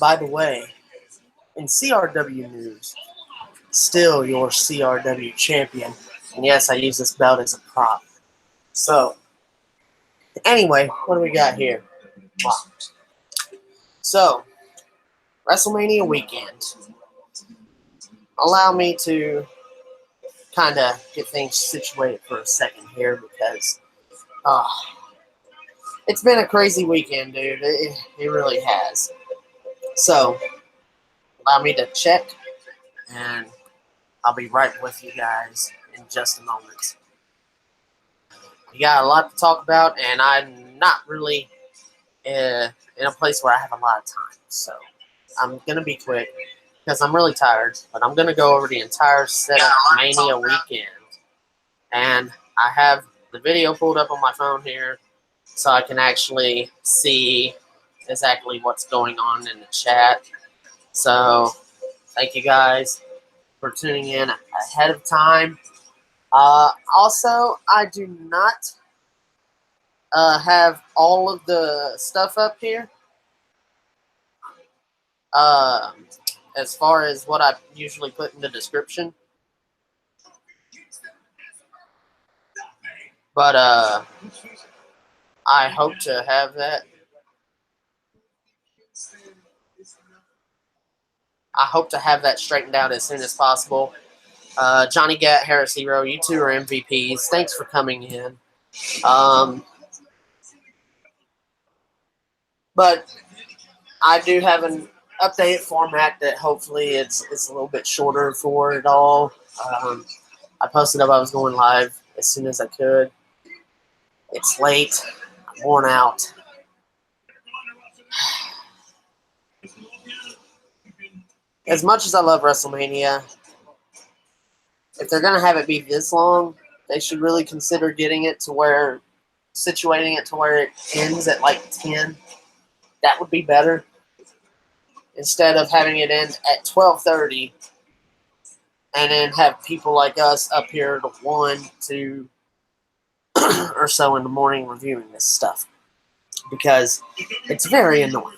by the way, in CRW news, still your CRW champion. And yes, I use this belt as a prop. So, anyway, what do we got here? Wow. So, WrestleMania weekend. Allow me to kind of get things situated for a second here because it's been a crazy weekend, dude. It really has. So, allow me to check, and I'll be right with you guys in just a moment. We got a lot to talk about, and I'm not really in a place where I have a lot of time. So, I'm going to be quick because I'm really tired, but I'm going to go over the entire setup of Mania weekend. And I have the video pulled up on my phone here so I can actually see exactly what's going on in the chat. So, thank you guys for tuning in ahead of time. Also, I do not have all of the stuff up here. As far as what I usually put in the description. But I hope to have that. I hope to have that straightened out as soon as possible. Johnny Gat, Harris Hero, you two are MVPs. Thanks for coming in. But I do have an updated format that hopefully it's a little bit shorter for it all. I posted up I was going live as soon as I could. It's late. I'm worn out. As much as I love WrestleMania, if they're going to have it be this long, they should really consider situating it to where it ends at like 10. That would be better. Instead of having it end at 12:30 and then have people like us up here to 1, 2 or so in the morning reviewing this stuff. Because it's very annoying.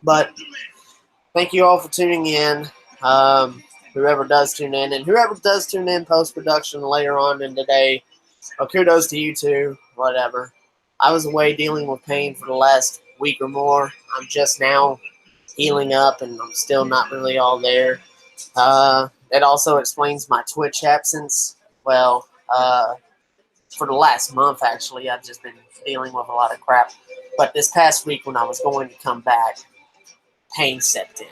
But thank you all for tuning in. Whoever does tune in, and whoever does tune in post-production later on in the day, well, kudos to you too, whatever. I was away dealing with pain for the last week or more. I'm just now healing up, and I'm still not really all there. It also explains my Twitch absence. Well, for the last month, actually, I've just been dealing with a lot of crap. But this past week when I was going to come back, pain set in.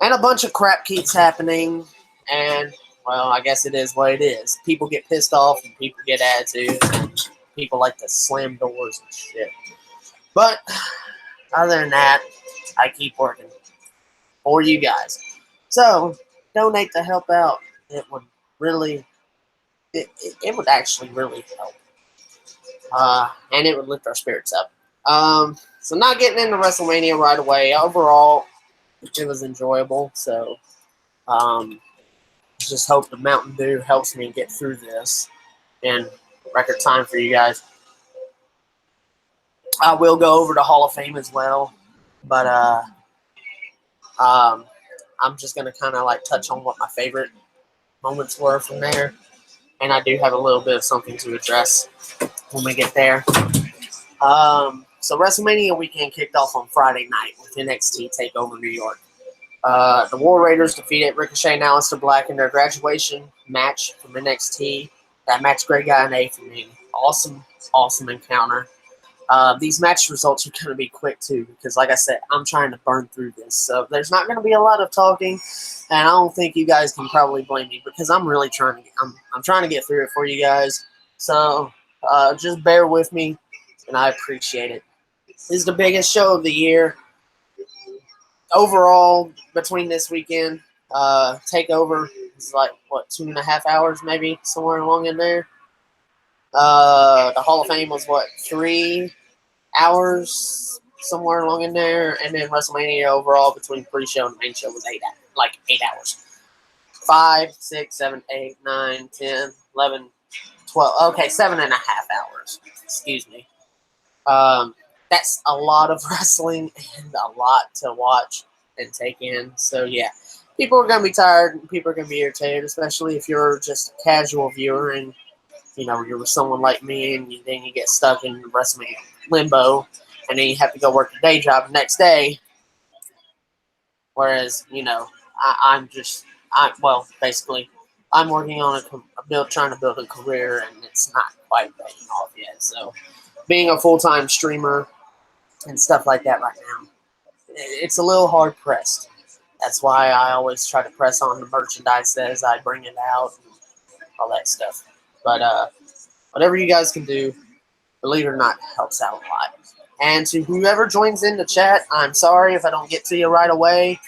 And a bunch of crap keeps happening, and, well, I guess it is what it is. People get pissed off, and people get attitude, and people like to slam doors and shit. But, other than that, I keep working for you guys. So, donate to help out. It would really, it would actually really help. And it would lift our spirits up. So not getting into WrestleMania right away. Overall, it was enjoyable. So, just hope the Mountain Dew helps me get through this in record time for you guys. I will go over to Hall of Fame as well, but I'm just gonna kind of like touch on what my favorite moments were from there, and I do have a little bit of something to address when we get there. So WrestleMania weekend kicked off on Friday night with NXT Takeover New York. The War Raiders defeated Ricochet and Aleister Black in their graduation match from NXT. That match, great guy, an A for me. Awesome encounter. These match results are going to be quick too, because like I said, I'm trying to burn through this. So there's not going to be a lot of talking, and I don't think you guys can probably blame me because I'm really trying to. I'm trying to get through it for you guys. So just bear with me, and I appreciate it. This is the biggest show of the year. Overall, between this weekend, Takeover is like, what, 2.5 hours maybe, somewhere along in there. The Hall of Fame was, what, 3 hours, somewhere along in there. And then WrestleMania overall between pre-show and main show was 8 hours. 5, 6, 7, 8, 9, 10, 11, 12. Okay, 7.5 hours. Excuse me. That that's a lot of wrestling and a lot to watch and take in. So, yeah, people are going to be tired and people are going to be irritated, especially if you're just a casual viewer and, you know, you're someone like me and then you get stuck in WrestleMania limbo and then you have to go work a day job the next day. Whereas, you know, basically, I'm working on trying to build a career and it's not quite paying off yet. So, being a full-time streamer and stuff like that right now, it's a little hard pressed. That's why I always try to press on the merchandise as I bring it out and all that stuff. But whatever you guys can do, believe it or not, helps out a lot. And to whoever joins in the chat, I'm sorry if I don't get to you right away,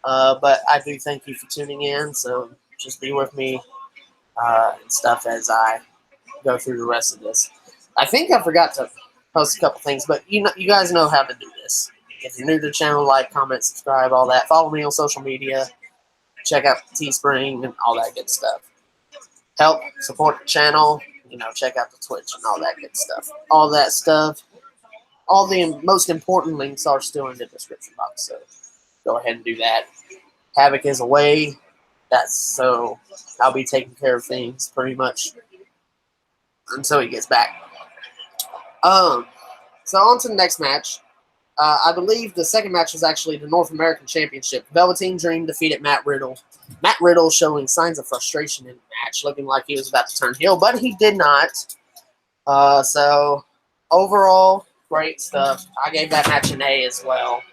but I do thank you for tuning in. So just be with me and stuff as I go through the rest of this. I think I forgot to post a couple things, but you guys know how to do this. If you're new to the channel, like, comment, subscribe, all that. Follow me on social media. Check out Teespring and all that good stuff. Help support the channel. You know, check out the Twitch and all that good stuff. All that stuff. All the most important links are still in the description box, so go ahead and do that. Havoc is away. So I'll be taking care of things pretty much until he gets back. So on to the next match. I believe the second match was actually the North American Championship. Velveteen Dream defeated Matt Riddle. Matt Riddle showing signs of frustration in the match, looking like he was about to turn heel, but he did not. So overall, great stuff. I gave that match an A as well.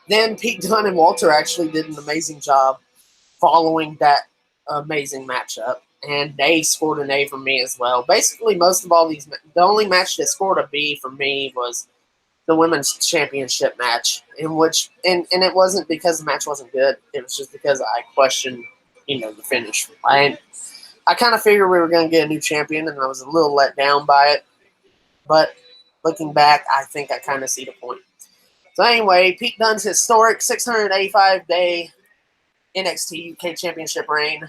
Then Pete Dunne and Walter actually did an amazing job following that amazing matchup. And they scored an A from me as well. Basically, most of all these, the only match that scored a B from me was the women's championship match, in which, and it wasn't because the match wasn't good. It was just because I questioned, you know, the finish. I kind of figured we were going to get a new champion, and I was a little let down by it. But looking back, I think I kind of see the point. So anyway, Pete Dunne's historic 685-day NXT UK Championship reign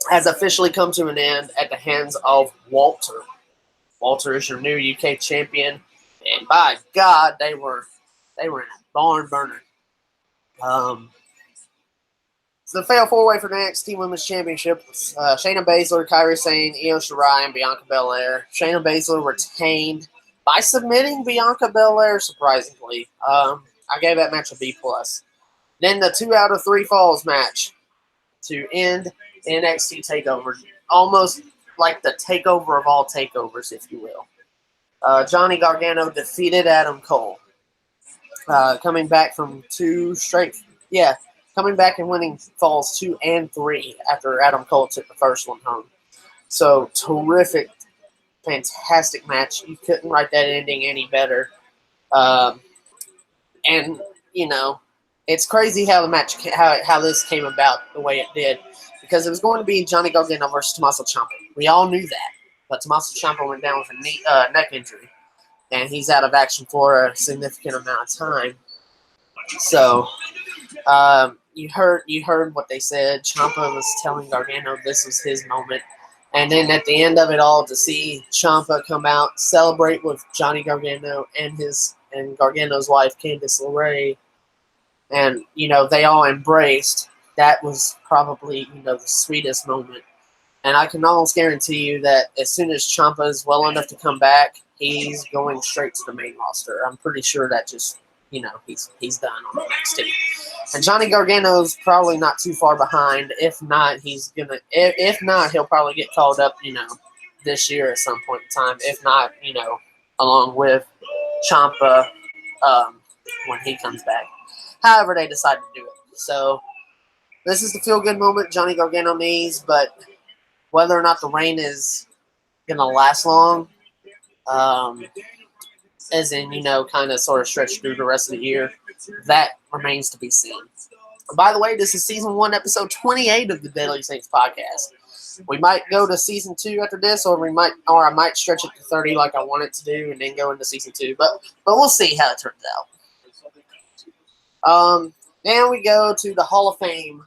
has officially come to an end at the hands of Walter. Walter is your new UK champion, and by God, they were in a barn burner. So the fatal four-way for the NXT Women's Championship was Shayna Baszler, Kairi Sane, Io Shirai, and Bianca Belair. Shayna Baszler retained by submitting Bianca Belair, surprisingly. I gave that match a B+. Then the 2 out of 3 falls match to end NXT TakeOver. Almost like the takeover of all takeovers, if you will. Johnny Gargano defeated Adam Cole. Coming back from 2 straight... Yeah, coming back and winning falls 2 and 3 after Adam Cole took the first one home. So, terrific, fantastic match. You couldn't write that ending any better. And, you know, it's crazy how the match, how this came about the way it did. Because it was going to be Johnny Gargano versus Tommaso Ciampa. We all knew that. But Tommaso Ciampa went down with a neck injury. And he's out of action for a significant amount of time. So, you heard what they said. Ciampa was telling Gargano this was his moment. And then at the end of it all, to see Ciampa come out, celebrate with Johnny Gargano and Gargano's wife, Candice LeRae, and, you know, they all embraced. That was probably, you know, the sweetest moment. And I can almost guarantee you that as soon as Ciampa is well enough to come back, he's going straight to the main roster. I'm pretty sure that just, you know, he's done on the NXT. And Johnny Gargano's probably not too far behind. If not, he'll probably get called up, you know, this year at some point in time. If not, you know, along with Ciampa when he comes back. However they decide to do it. So this is the feel-good moment Johnny Gargano needs, but whether or not the reign is going to last long, as in, you know, kind of sort of stretch through the rest of the year, that remains to be seen. By the way, this is Season 1, Episode 28 of the Deadly Saints podcast. We might go to Season 2 after this, or I might stretch it to 30 like I want it to do and then go into Season 2, but we'll see how it turns out. Then we go to the Hall of Fame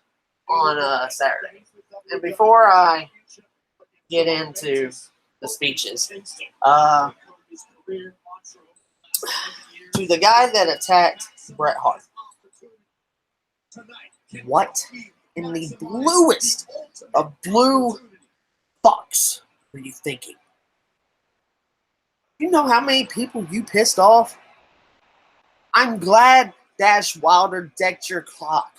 on Saturday. And before I get into the speeches. To the guy that attacked Bret Hart. What in the bluest of blue fucks were you thinking? You know how many people you pissed off? I'm glad Dash Wilder decked your clock.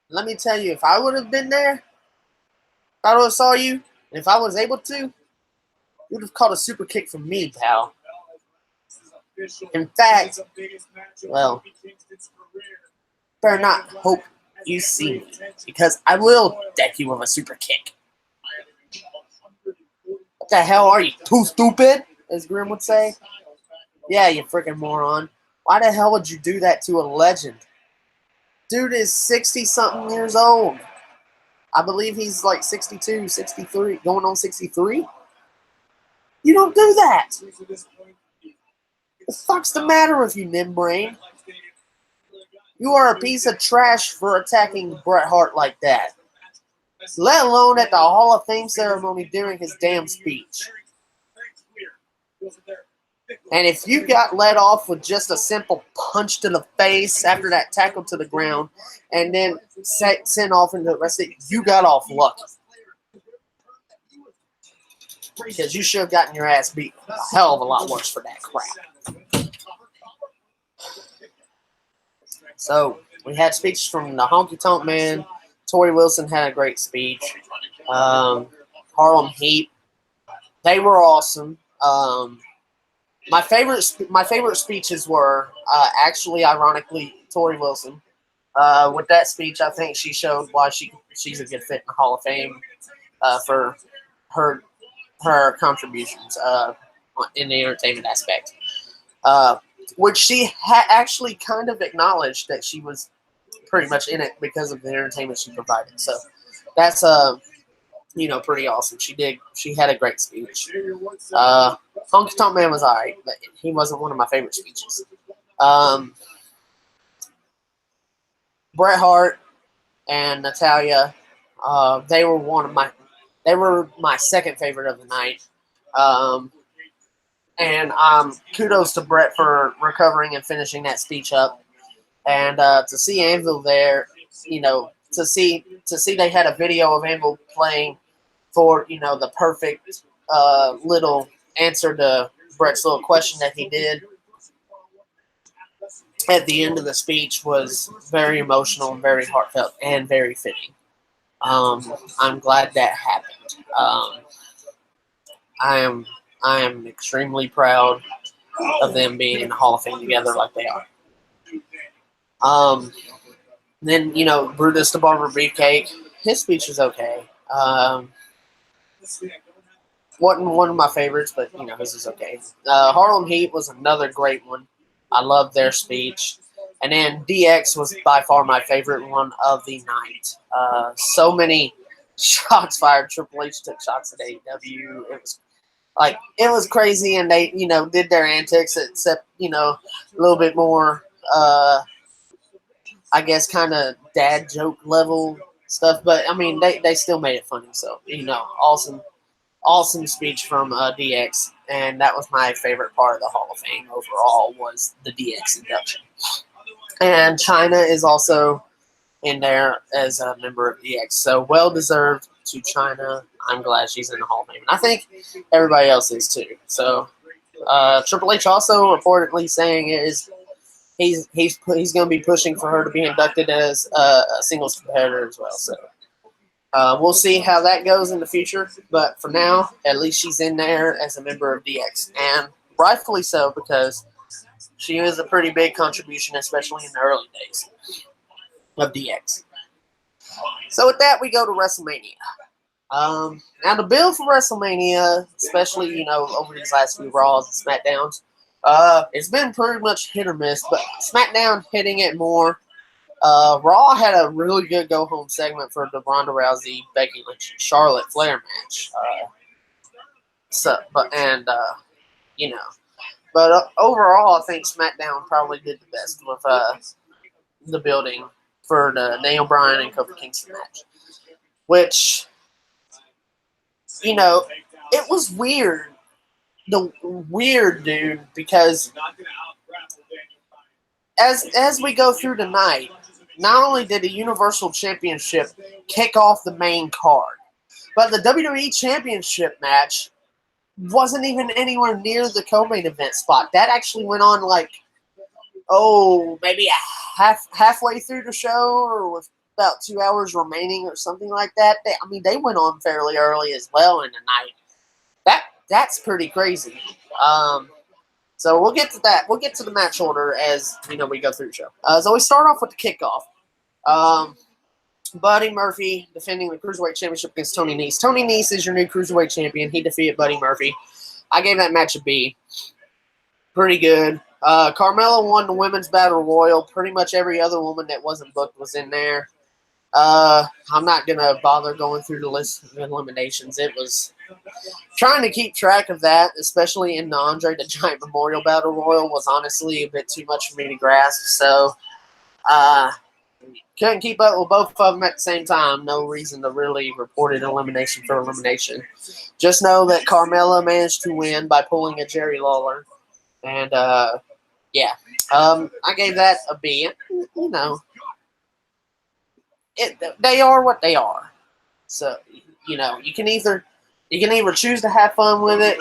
Let me tell you, if I would have been there, if I would have saw you, and if I was able to, you would have caught a super kick from me, pal. In fact, well, better not hope you see me, because I will deck you with a super kick. What the hell are you, too stupid? As Grim would say. Yeah, you freaking moron. Why the hell would you do that to a legend? Dude is 60-something years old. I believe he's like 62, 63, going on 63. You don't do that. The fuck's the matter with you, Nimbrain? You are a piece of trash for attacking Bret Hart like that. Let alone at the Hall of Fame ceremony during his damn speech. And if you got let off with just a simple punch to the face after that tackle to the ground and then sent off into the rest of it, you got off lucky. Because you should have gotten your ass beat a hell of a lot worse for that crap. So, we had speeches from the Honky Tonk Man. Tori Wilson had a great speech. Harlem Heat. They were awesome. My favorite speeches were actually, ironically, Tori Wilson. With that speech, I think she showed why she's a good fit in the Hall of Fame for her contributions in the entertainment aspect. Which she actually kind of acknowledged that she was pretty much in it because of the entertainment she provided. So that's pretty awesome. She had a great speech. Honky Tonk Man was alright, but he wasn't one of my favorite speeches. Bret Hart and Natalya, they were my second favorite of the night. And kudos to Bret for recovering and finishing that speech up. And to see Anvil there, to see they had a video of Anvil playing for, the perfect little answer to Bret's little question that he did at the end of the speech was very emotional and very heartfelt and very fitting. I'm glad that happened. I am extremely proud of them being in the Hall of Fame together like they are. Then, Brutus the Barber Beefcake, his speech was okay. Wasn't one of my favorites, but, his is okay. Harlem Heat was another great one. I loved their speech. And then DX was by far my favorite one of the night. So many shots fired. Triple H took shots at AEW. It was crazy, and they, did their antics, except, a little bit more, I guess, kind of dad joke level stuff. But, I mean, they still made it funny. So, awesome speech from DX. And that was my favorite part of the Hall of Fame overall was the DX induction. And Chyna is also in there as a member of DX. So well-deserved to Chyna. I'm glad she's in the Hall of Fame. And I think everybody else is too. So Triple H also reportedly saying he's going to be pushing for her to be inducted as a singles competitor as well. So we'll see how that goes in the future. But for now, at least she's in there as a member of DX. And rightfully so, because she was a pretty big contribution, especially in the early days of DX. So with that, we go to WrestleMania. Now the build for WrestleMania, especially, over these last few Raws and SmackDowns, it's been pretty much hit or miss, but SmackDown hitting it more. Raw had a really good go-home segment for the Ronda Rousey, Becky Lynch, Charlotte Flair match. But overall, I think SmackDown probably did the best with the building for the Daniel Bryan and Kofi Kingston match. Which, it was weird. The weird, dude, because as we go through the night, not only did the Universal Championship kick off the main card, but the WWE Championship match wasn't even anywhere near the co-main event spot. That actually went on maybe halfway through the show, or with about 2 hours remaining, or something like that. They went on fairly early as well in the night. That's pretty crazy. So we'll get to that. We'll get to the match order as we go through the show. So we start off with the kickoff. Buddy Murphy defending the Cruiserweight Championship against Tony Nese. Tony Nese is your new Cruiserweight Champion. He defeated Buddy Murphy. I gave that match a B. Pretty good. Carmella won the Women's Battle Royal. Pretty much every other woman that wasn't booked was in there. I'm not going to bother going through the list of eliminations. It was trying to keep track of that, especially in the Andre the Giant Memorial Battle Royal, was honestly a bit too much for me to grasp. So, couldn't keep up with both of them at the same time. No reason to really report an elimination for elimination. Just know that Carmella managed to win by pulling a Jerry Lawler. And, I gave that a B. They are what they are. So, you can either choose to have fun with it,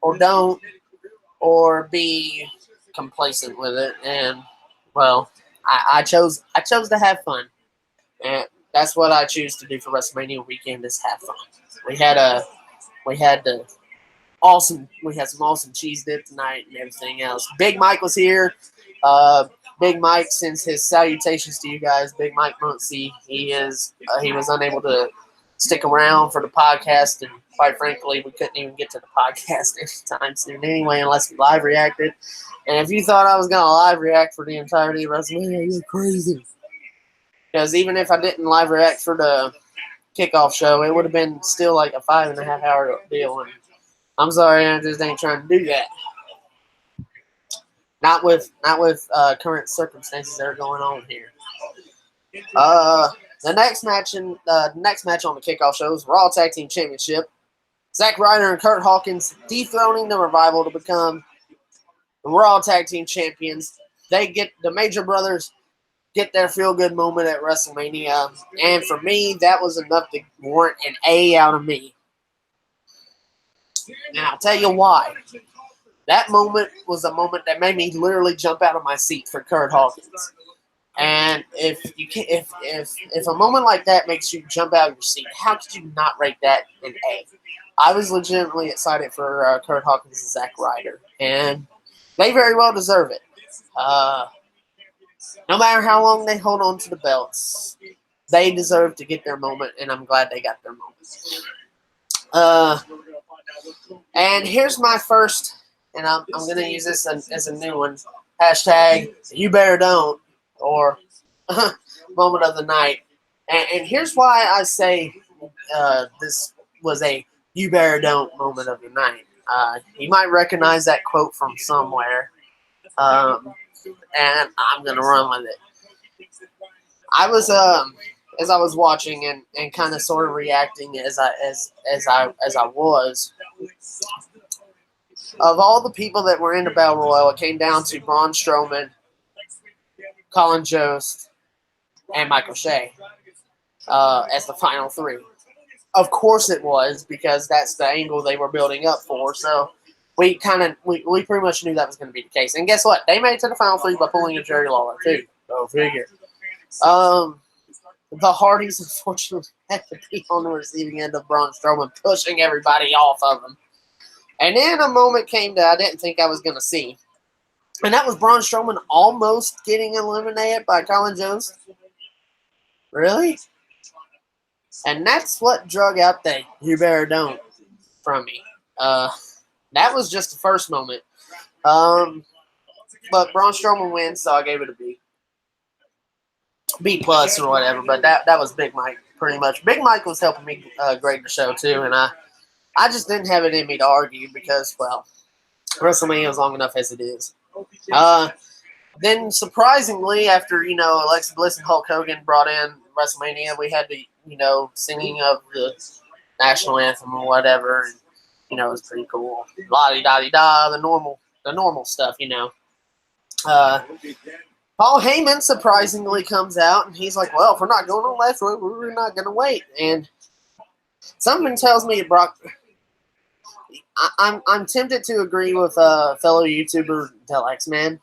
or don't, or be complacent with it. And, well, I chose to have fun, and that's what I choose to do for WrestleMania weekend, is have fun. We had some awesome cheese dip tonight and everything else. Big Mike was here. Big Mike sends his salutations to you guys. Big Mike Muncie. He was unable to stick around for the podcast, and quite frankly, we couldn't even get to the podcast anytime soon anyway, unless we live reacted. And if you thought I was going to live react for the entirety of WrestleMania, you're crazy. Because even if I didn't live react for the kickoff show, it would have been still like a 5.5 hour deal. And I'm sorry, I just ain't trying to do that. Not with current circumstances that are going on here. The next match on the kickoff show is Raw Tag Team Championship. Zack Ryder and Kurt Hawkins dethroning the Revival to become the Raw Tag Team Champions. The Major Brothers get their feel-good moment at WrestleMania. And for me, that was enough to warrant an A out of me. And I'll tell you why. That moment was a moment that made me literally jump out of my seat for Kurt Hawkins. And if a moment like that makes you jump out of your seat, how could you not rate that an A? I was legitimately excited for Kurt Hawkins and Zack Ryder, and they very well deserve it. No matter how long they hold on to the belts, they deserve to get their moment, and I'm glad they got their moment. And here's my first, and I'm going to use this as a new one, hashtag you better don't, or moment of the night. And here's why I say this was a you better don't moment of the night. You might recognize that quote from somewhere, and I'm going to run with it. I was as I was watching and kind of sort of reacting as I was. Of all the people that were in the Battle Royal, it came down to Braun Strowman, Colin Jost, and Michael Shea as the final three. Of course it was, because that's the angle they were building up for. So we pretty much knew that was going to be the case. And guess what? They made it to the final three by pulling a Jerry Lawler too. Go figure. The Hardys unfortunately had to be on the receiving end of Braun Strowman pushing everybody off of him. And then a moment came that I didn't think I was going to see. And that was Braun Strowman almost getting eliminated by Colin Jost. Really? And that's what drug out the you better don't from me. That was just the first moment. But Braun Strowman wins, so I gave it a B. B plus or whatever, but that was Big Mike, pretty much. Big Mike was helping me grade the show, too, and I just didn't have it in me to argue because, well, WrestleMania is long enough as it is. Then, surprisingly, after, Alexa Bliss and Hulk Hogan brought in WrestleMania, we had the, singing of the national anthem or whatever. it was pretty cool. La-di-da-di-da, the normal stuff, Paul Heyman surprisingly comes out, and he's like, well, if we're not going on left road, we're not going to wait. And something tells me Brock... I'm tempted to agree with fellow YouTuber Del X-Man.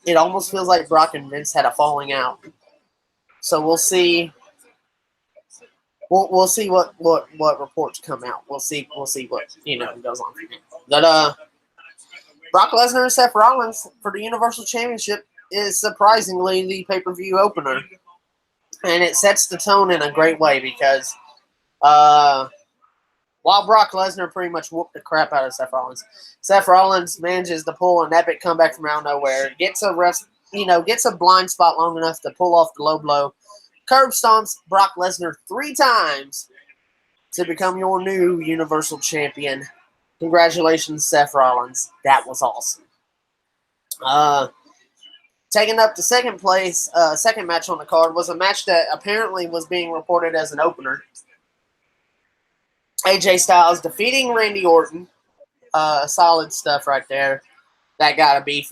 It almost feels like Brock and Vince had a falling out. So we'll see. We'll see what reports come out. We'll see what goes on from here. But Brock Lesnar and Seth Rollins for the Universal Championship is surprisingly the pay-per-view opener, and it sets the tone in a great way because while Brock Lesnar pretty much whooped the crap out of Seth Rollins manages to pull an epic comeback from out of nowhere, gets a blind spot long enough to pull off the low blow, curb stomps Brock Lesnar 3 times to become your new Universal Champion. Congratulations, Seth Rollins. That was awesome. Taking up the second match on the card was a match that apparently was being reported as an opener. AJ Styles defeating Randy Orton. Solid stuff right there. That got a B+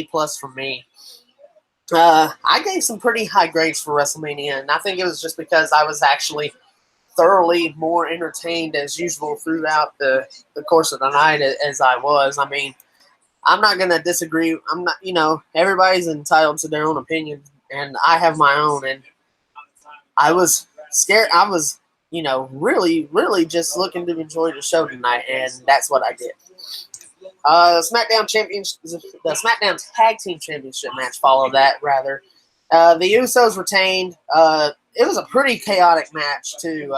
from me. I gave some pretty high grades for WrestleMania, and I think it was just because I was actually thoroughly more entertained as usual throughout the course of the night as I was. I mean, I'm not going to disagree. I'm not, everybody's entitled to their own opinion, and I have my own, and I was scared. I was, really, really just looking to enjoy the show tonight, and that's what I did. The SmackDown Tag Team Championship match followed that, rather. The Usos retained. It was a pretty chaotic match, too.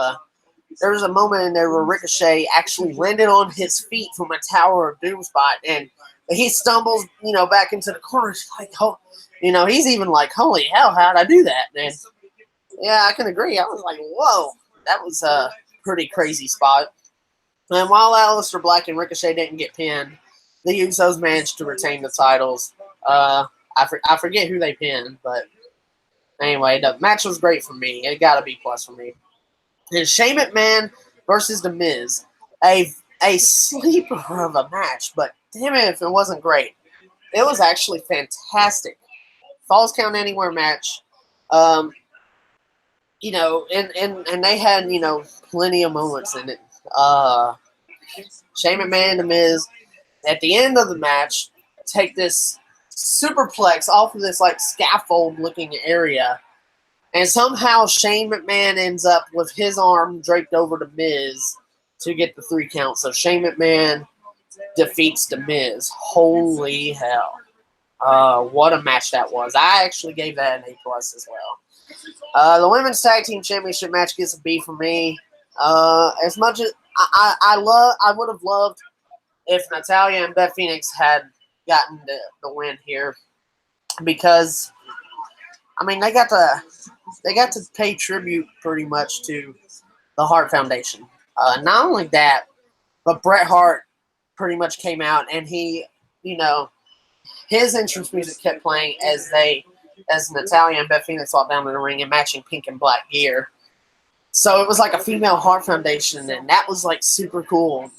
There was a moment in there where Ricochet actually landed on his feet from a Tower of Doom spot, and he stumbles, back into the corner. Like, he's even like, holy hell, how'd I do that? And yeah, I can agree. I was like, whoa, that was a pretty crazy spot. And while Aleister Black and Ricochet didn't get pinned, the Usos managed to retain the titles. I forget who they pinned, but anyway, the match was great for me. It got a B+ for me. And Shane McMahon versus The Miz. A sleeper of a match, but damn it if it wasn't great. It was actually fantastic. Falls Count Anywhere match. And they had, plenty of moments in it. Shane McMahon and The Miz, at the end of the match, take this superplex off of this, scaffold-looking area, and somehow Shane McMahon ends up with his arm draped over The Miz to get the 3 count. So Shane McMahon defeats The Miz. Holy hell. What a match that was. I actually gave that an A+ as well. The Women's Tag Team Championship match gets a B for me. As much as I would have loved if Natalya and Beth Phoenix had gotten the win here, because they got to pay tribute pretty much to the Hart Foundation. Not only that, but Bret Hart pretty much came out, and he, his entrance music kept playing as Natalya and Beth Phoenix walked down to the ring in matching pink and black gear. So it was like a female Hart Foundation, and that was super cool.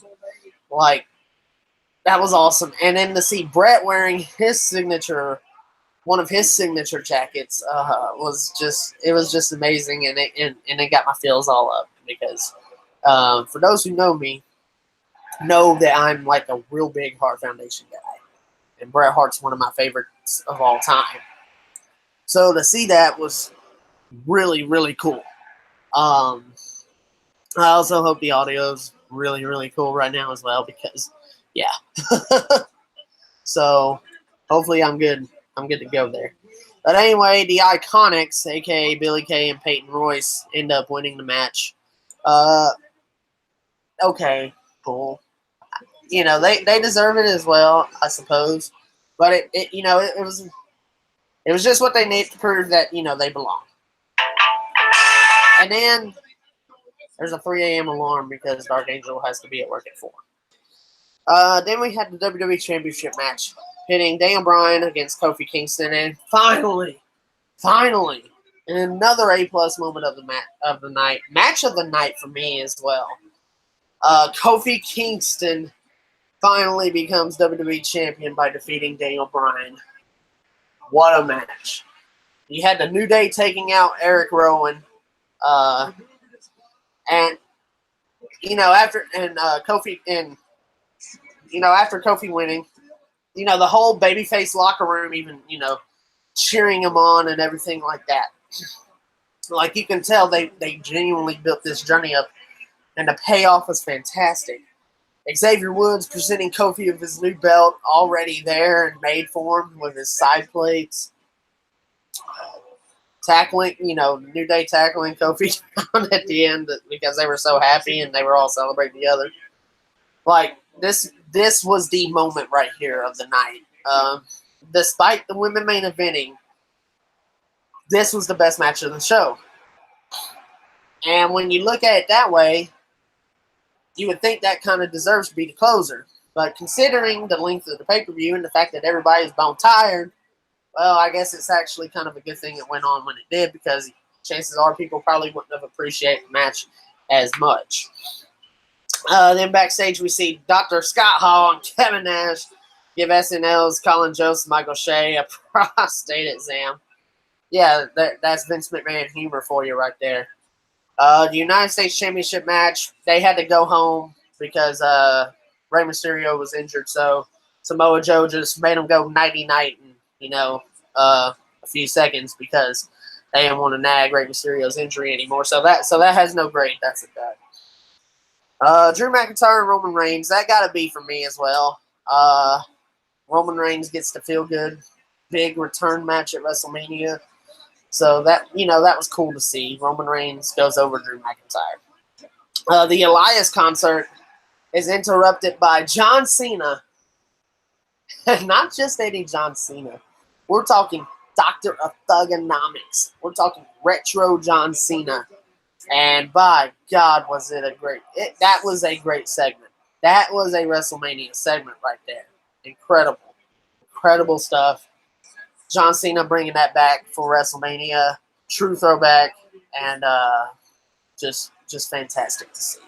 That was awesome. And then to see Bret wearing one of his signature jackets, was just amazing, and it got my feels all up, because for those who know me, know that I'm a real big Hart Foundation guy, and Bret Hart's one of my favorites of all time. So to see that was really, really cool. I also hope the audio's really, really cool right now as well, because yeah. So hopefully I'm good. I'm good to go there. But anyway, the Iconics, aka Billie Kay and Peyton Royce, end up winning the match. Okay, cool. They deserve it as well, I suppose. But it was just what they needed to prove that they belong. And then there's a 3 a.m. alarm because Dark Angel has to be at work at 4. Then we had the WWE Championship match, pitting Daniel Bryan against Kofi Kingston, and finally, another A+ moment of the night, match of the night for me as well. Kofi Kingston finally becomes WWE Champion by defeating Daniel Bryan. What a match. You had the New Day taking out Eric Rowan. And after Kofi winning, the whole babyface locker room even, cheering him on and everything like that. Like, you can tell they genuinely built this journey up, and the payoff was fantastic. Xavier Woods presenting Kofi with his new belt already there and made for him with his side plates. Tackling, New Day tackling Kofi down at the end because they were so happy and they were all celebrating together. Like, this was the moment right here of the night. Despite the women main eventing, this was the best match of the show. And when you look at it that way, you would think that kind of deserves to be the closer. But considering the length of the pay-per-view and the fact that everybody's bone tired, well, I guess it's actually kind of a good thing it went on when it did, because chances are people probably wouldn't have appreciated the match as much. Then backstage we see Dr. Scott Hall and Kevin Nash give SNL's Colin Jost and Michael Shea a prostate exam. Yeah, that's Vince McMahon humor for you right there. The United States Championship match, they had to go home because Rey Mysterio was injured, so Samoa Joe just made him go nighty-night in, a few seconds because they didn't want to nag Rey Mysterio's injury anymore. So that has no grade. That's a dud. Drew McIntyre and Roman Reigns, that got to be for me as well. Roman Reigns gets to feel good. Big return match at WrestleMania. So that was cool to see. Roman Reigns goes over Drew McIntyre. The Elias concert is interrupted by John Cena. Not just any John Cena. We're talking Doctor of Thugonomics. We're talking retro John Cena. And by God, was it that was a great segment. That was a WrestleMania segment right there. Incredible stuff. John Cena bringing that back for WrestleMania. True throwback. And just fantastic to see.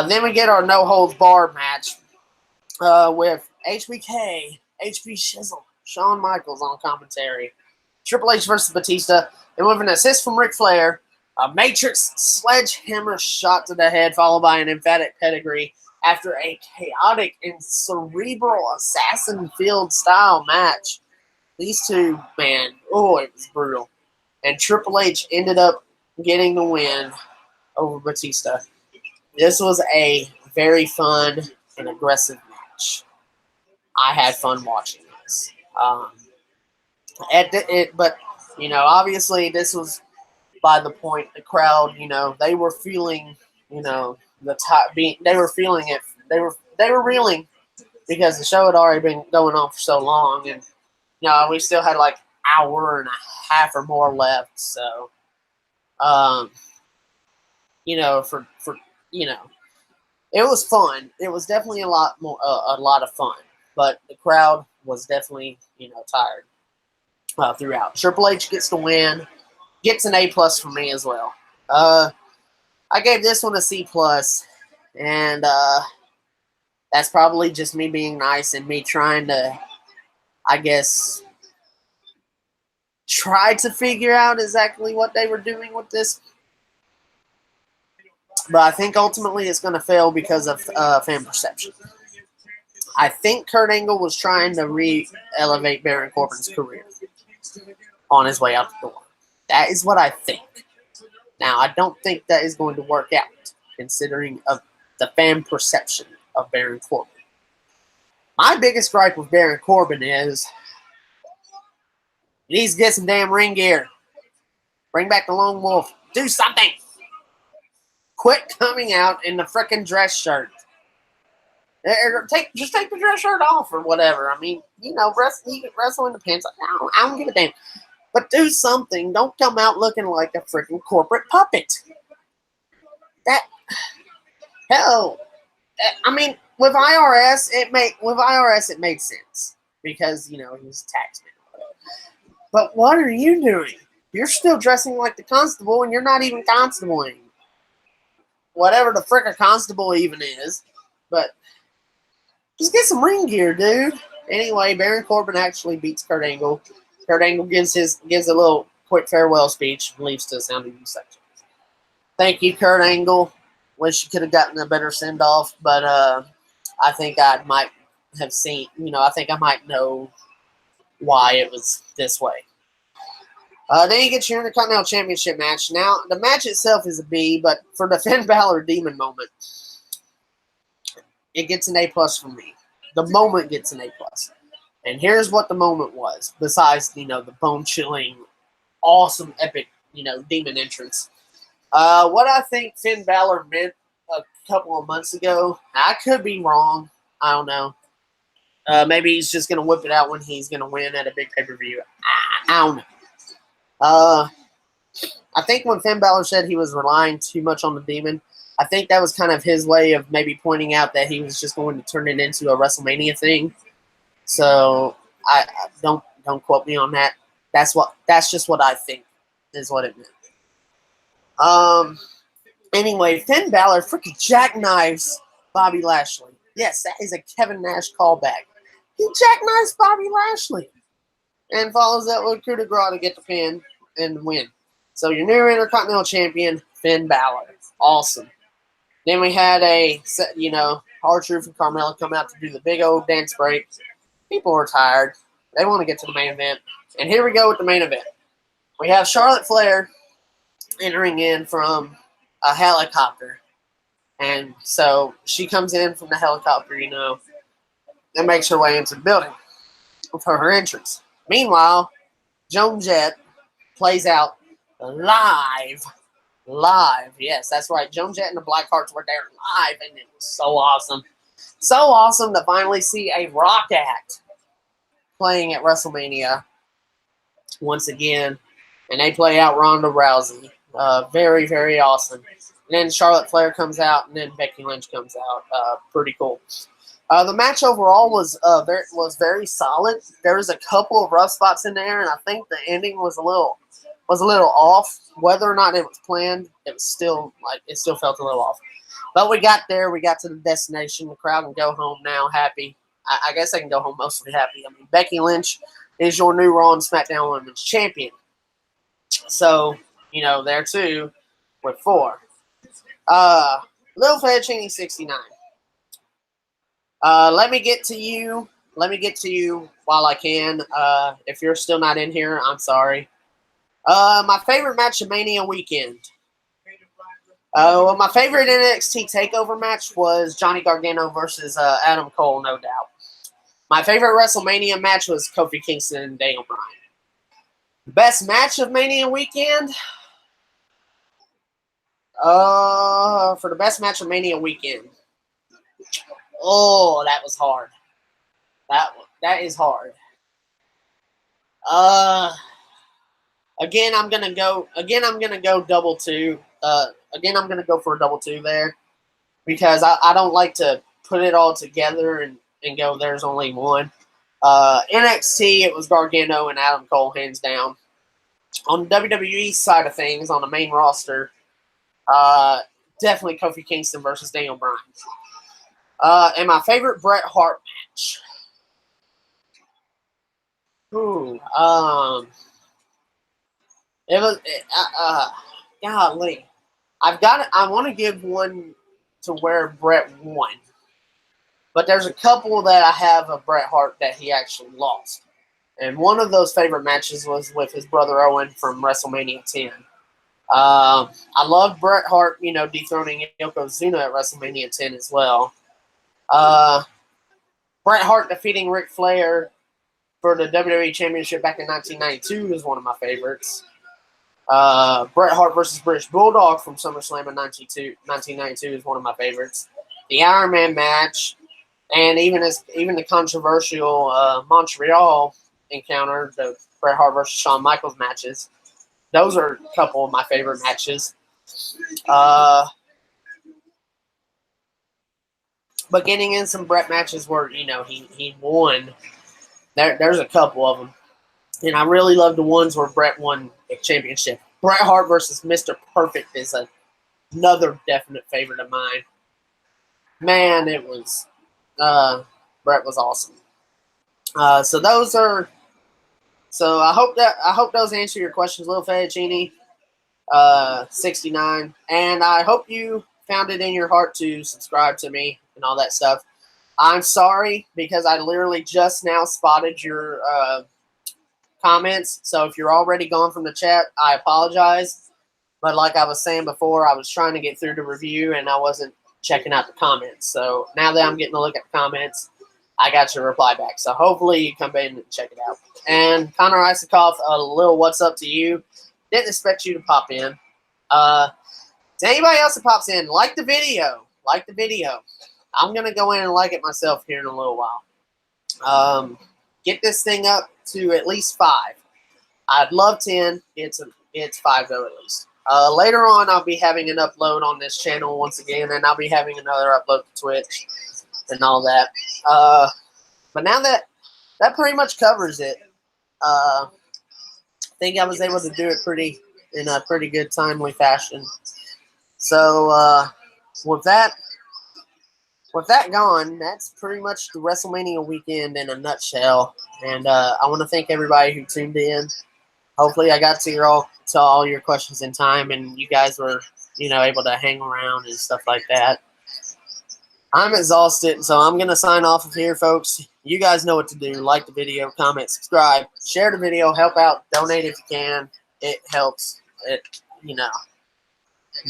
Then we get our no-holds-barred match with HBK, HB Shizzle, Shawn Michaels on commentary. Triple H versus Batista. And with an assist from Ric Flair, a Matrix sledgehammer shot to the head, followed by an emphatic pedigree after a chaotic and cerebral assassin field style match. These two, man, it was brutal. And Triple H ended up getting the win over Batista. This was a very fun and aggressive match. I had fun watching this. But obviously this was by the point the crowd, they were feeling, the top beat. They were feeling it. They were reeling because the show had already been going on for so long, and we still had like hour and a half or more left. So, it was fun. It was definitely a lot of fun. But the crowd was definitely, tired throughout. Triple H gets the win. Gets an A+ from me as well. I gave this one a C+, and that's probably just me being nice and me trying to, I guess, try to figure out exactly what they were doing with this. But I think ultimately it's going to fail because of fan perception. I think Kurt Angle was trying to re-elevate Baron Corbin's career on his way out the door. That is what I think. Now, I don't think that is going to work out, considering of the fan perception of Baron Corbin. My biggest gripe with Baron Corbin is he needs to get some damn ring gear. Bring back the Lone Wolf. Do something. Quit coming out in the frickin' dress shirt. Just take the dress shirt off or whatever. I mean, you can wrestle in the pants. I don't give a damn. But do something. Don't come out looking like a freaking corporate puppet. I mean, with IRS, it made sense because he's a taxman. But what are you doing? You're still dressing like the constable, and you're not even constable anymore. whatever the frick a constable even is. But just get some ring gear, dude. Anyway, Baron Corbin actually beats Kurt Angle. Kurt Angle gives a little quick farewell speech and leaves to the sound of music. Thank you, Kurt Angle. Wish you could have gotten a better send off, but I think I might have seen. I think I might know why it was this way. Then you get your Intercontinental Championship match. Now, the match itself is a B, but for the Finn Balor Demon moment, it gets an A+ from me. The moment gets an A+. And here's what the moment was, besides, the bone-chilling, awesome, epic, demon entrance. What I think Finn Balor meant a couple of months ago, I could be wrong. I don't know. Maybe he's just going to whip it out when he's going to win at a big pay-per-view. I don't know. I think when Finn Balor said he was relying too much on the demon, I think that was kind of his way of maybe pointing out that he was just going to turn it into a WrestleMania thing. So I don't quote me on that. That's just what I think is what it meant. Anyway, Finn Balor freaking jackknives Bobby Lashley. Yes, that is a Kevin Nash callback. He jackknives Bobby Lashley and follows that with coup de grace to get the pin and win. So your new Intercontinental Champion, Finn Balor. Awesome. Then we had R-Truth and Carmella come out to do the big old dance break. People are tired. They want to get to the main event. And here we go with the main event. We have Charlotte Flair entering in from a helicopter. And so she comes in from the helicopter, and makes her way into the building for her entrance. Meanwhile, JOAN JETT plays out live. Yes, that's right. JOAN JETT and the Blackhearts were there live, and it was so awesome. So awesome to finally see a rock act playing at WrestleMania once again. And they play out Ronda Rousey. Very, very awesome. And then Charlotte Flair comes out, and then Becky Lynch comes out. Pretty cool. The match overall was very solid. There was a couple of rough spots in there, and I think the ending was a little off. Whether or not it was planned, it still felt a little off. But we got there. We got to the destination. The crowd can go home now happy. I guess they can go home mostly happy. I mean, Becky Lynch is your new Raw and SmackDown Women's Champion. So, there too with 4. Lil Fettuccine 69. Let me get to you while I can. If you're still not in here, I'm sorry. My favorite match of Mania Weekend. My favorite NXT Takeover match was Johnny Gargano versus Adam Cole, no doubt. My favorite WrestleMania match was Kofi Kingston and Daniel Bryan. Best match of Mania Weekend? For the best match of Mania Weekend. Oh, that was hard. That is hard. Again, I'm gonna go double 2. Again, I'm gonna go for a double 2 there because I don't like to put it all together and go. There's only one. NXT, it was Gargano and Adam Cole hands down. On the WWE side of things, on the main roster, definitely Kofi Kingston versus Daniel Bryan. And my favorite Bret Hart match. Golly. I want to give one to where Bret won. But there's a couple that I have of Bret Hart that he actually lost. And one of those favorite matches was with his brother Owen from WrestleMania 10. I love Bret Hart, dethroning Yokozuna at WrestleMania 10 as well. Bret Hart defeating Ric Flair for the WWE Championship back in 1992 is one of my favorites. Bret Hart versus British Bulldog from SummerSlam in 1992 is one of my favorites. The Iron Man match, and even the controversial Montreal encounter, the Bret Hart versus Shawn Michaels matches. Those are a couple of my favorite matches. But getting in some Bret matches where, he won, there's a couple of them. And I really love the ones where Bret won the championship. Bret Hart versus Mr. Perfect is a another definite favorite of mine. Man, it was Brett was awesome. So those are. So I hope those answer your questions, Lil Fettuccine 69, and I hope you found it in your heart to subscribe to me and all that stuff. I'm sorry because I literally just now spotted your comments. So if you're already gone from the chat, I apologize. But like I was saying before, I was trying to get through the review and I wasn't checking out the comments. So now that I'm getting a look at the comments, I got your reply back. So hopefully you come in and check it out. And Connor Isakoff, a little what's up to you. Didn't expect you to pop in. To anybody else that pops in, like the video. Like the video. I'm going to go in and like it myself here in a little while. Get this thing up to at least 5. I'd love 10. It's 5 though at least. Later on, I'll be having an upload on this channel once again, and I'll be having another upload to Twitch and all that. But now that pretty much covers it. I think I was able to do it in a pretty good timely fashion. So with that gone, that's pretty much the WrestleMania weekend in a nutshell. And I want to thank everybody who tuned in. Hopefully, I got to all your questions in time, and you guys were, able to hang around and stuff like that. I'm exhausted, so I'm going to sign off of here, folks. You guys know what to do. Like the video, comment, subscribe, share the video, help out, donate if you can. It helps.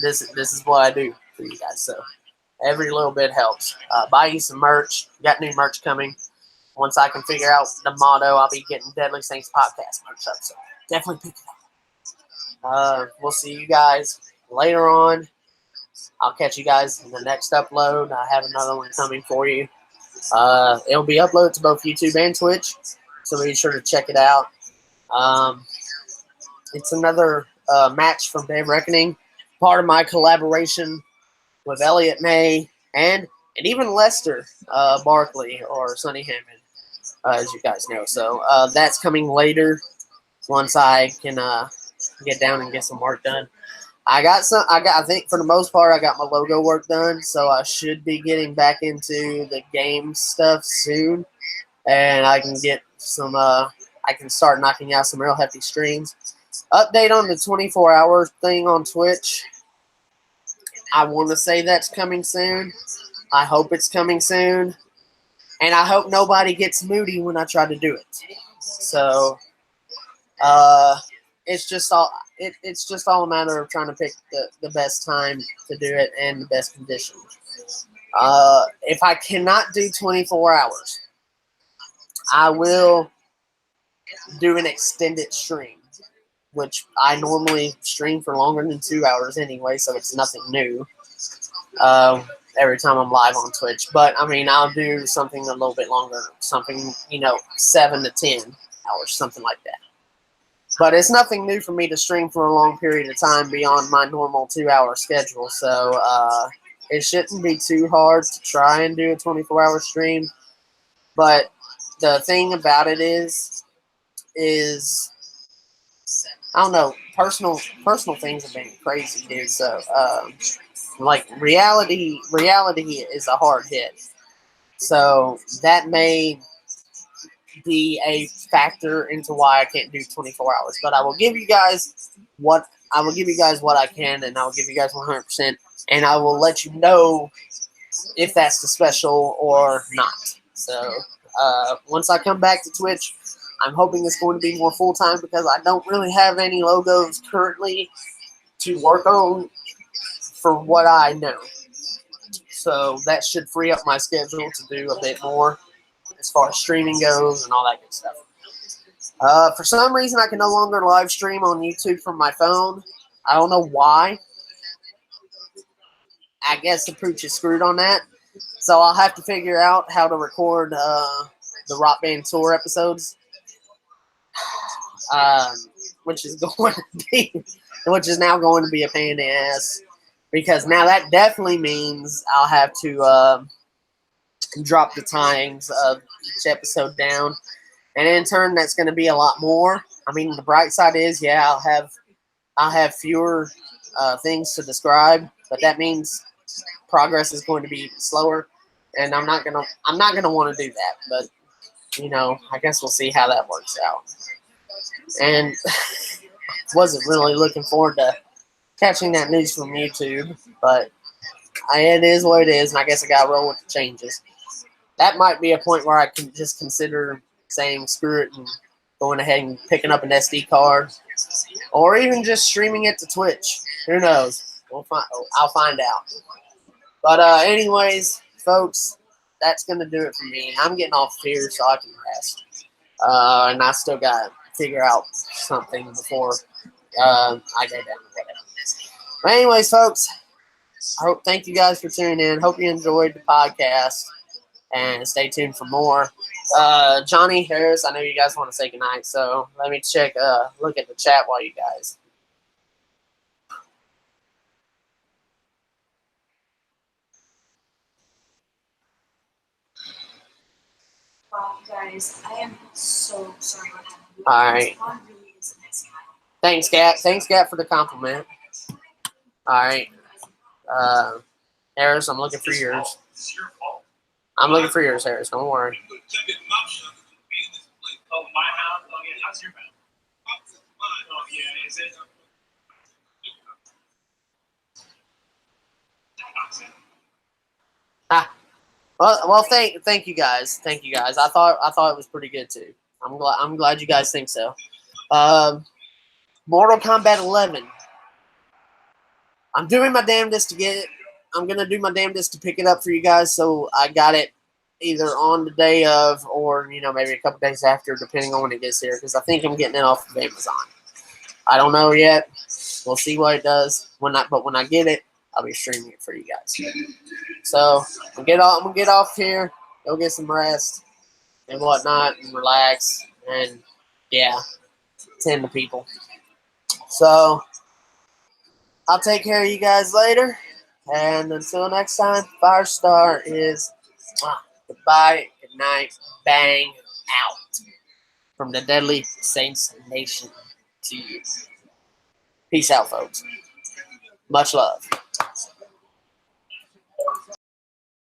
This is what I do for you guys, so every little bit helps. Buy you some merch. Got new merch coming. Once I can figure out the motto, I'll be getting Deadly Saints podcast merch up, so definitely pick it up. We'll see you guys later on. I'll catch you guys in the next upload. I have another one coming for you. It'll be uploaded to both YouTube and Twitch, so be sure to check it out. It's another match from Day of Reckoning, part of my collaboration with Elliot May and even Lester Barkley or Sonny Hammond, as you guys know. So that's coming later once I can get down and get some work done. I think for the most part, I got my logo work done, so I should be getting back into the game stuff soon, and I can get some. I can start knocking out some real hefty streams. Update on the 24-hour thing on Twitch. I want to say that's coming soon. I hope it's coming soon, and I hope nobody gets moody when I try to do it. So, it's just all a matter of trying to pick the best time to do it and the best condition. If I cannot do 24 hours, I will do an extended stream, which I normally stream for longer than 2 hours anyway, so it's nothing new. Every time I'm live on Twitch, but I mean, I'll do something a little bit longer, something 7 to 10 hours, something like that. But it's nothing new for me to stream for a long period of time beyond my normal 2-hour schedule, so it shouldn't be too hard to try and do a 24-hour stream. But the thing about it is I don't know, personal things have been crazy, dude. So like reality is a hard hit. So that may be a factor into why I can't do 24 hours. But I will give you guys what I can, and I will give you guys 100%, and I will let you know if that's the special or not. So once I come back to Twitch, I'm hoping it's going to be more full-time because I don't really have any logos currently to work on for what I know. So that should free up my schedule to do a bit more as far as streaming goes and all that good stuff. For some reason, I can no longer live stream on YouTube from my phone. I don't know why. I guess the pooch is screwed on that. So I'll have to figure out how to record the Rock Band Tour episodes. Which is now going to be a pain in the ass, because now that definitely means I'll have to drop the times of each episode down, and in turn that's going to be a lot more. I mean, the bright side is, yeah, I'll have fewer things to describe, but that means progress is going to be slower, and I'm not gonna want to do that. But I guess we'll see how that works out. And wasn't really looking forward to catching that news from YouTube, but it is what it is, and I guess I gotta roll with the changes. That might be a point where I can just consider saying screw it and going ahead and picking up an SD card, or even just streaming it to Twitch. Who knows? I'll find out. But anyways, folks, that's gonna do it for me. I'm getting off here so I can rest, and I still got to figure out something before I go down. But anyways, folks, thank you guys for tuning in. Hope you enjoyed the podcast, and stay tuned for more. Johnny Harris, I know you guys want to say goodnight, so let me look at the chat while you guys. Wow, guys, I am so sorry what happened. All right. Thanks, Gat. Thanks, Gat, for the compliment. All right. Harris, I'm looking for yours. I'm looking for yours, Harris. Don't worry. Oh, my mouth? Oh, yeah. How's your mouth? Oh, yeah. Is it? Well, thank you guys. Thank you guys. I thought it was pretty good too. I'm glad you guys think so. Mortal Kombat 11. I'm doing my damnedest to get it. I'm gonna do my damnedest to pick it up for you guys, so I got it either on the day of or maybe a couple days after, depending on when it gets here. Because I think I'm getting it off of Amazon. I don't know yet. We'll see what it does but when I get it, I'll be streaming it for you guys. So I'm gonna get off here, go get some rest and whatnot, and relax, and tend to people. So I'll take care of you guys later, and until next time, Firestar is goodbye, good night, bang, out from the Deadly Saints Nation to you. Peace out, folks. Much love.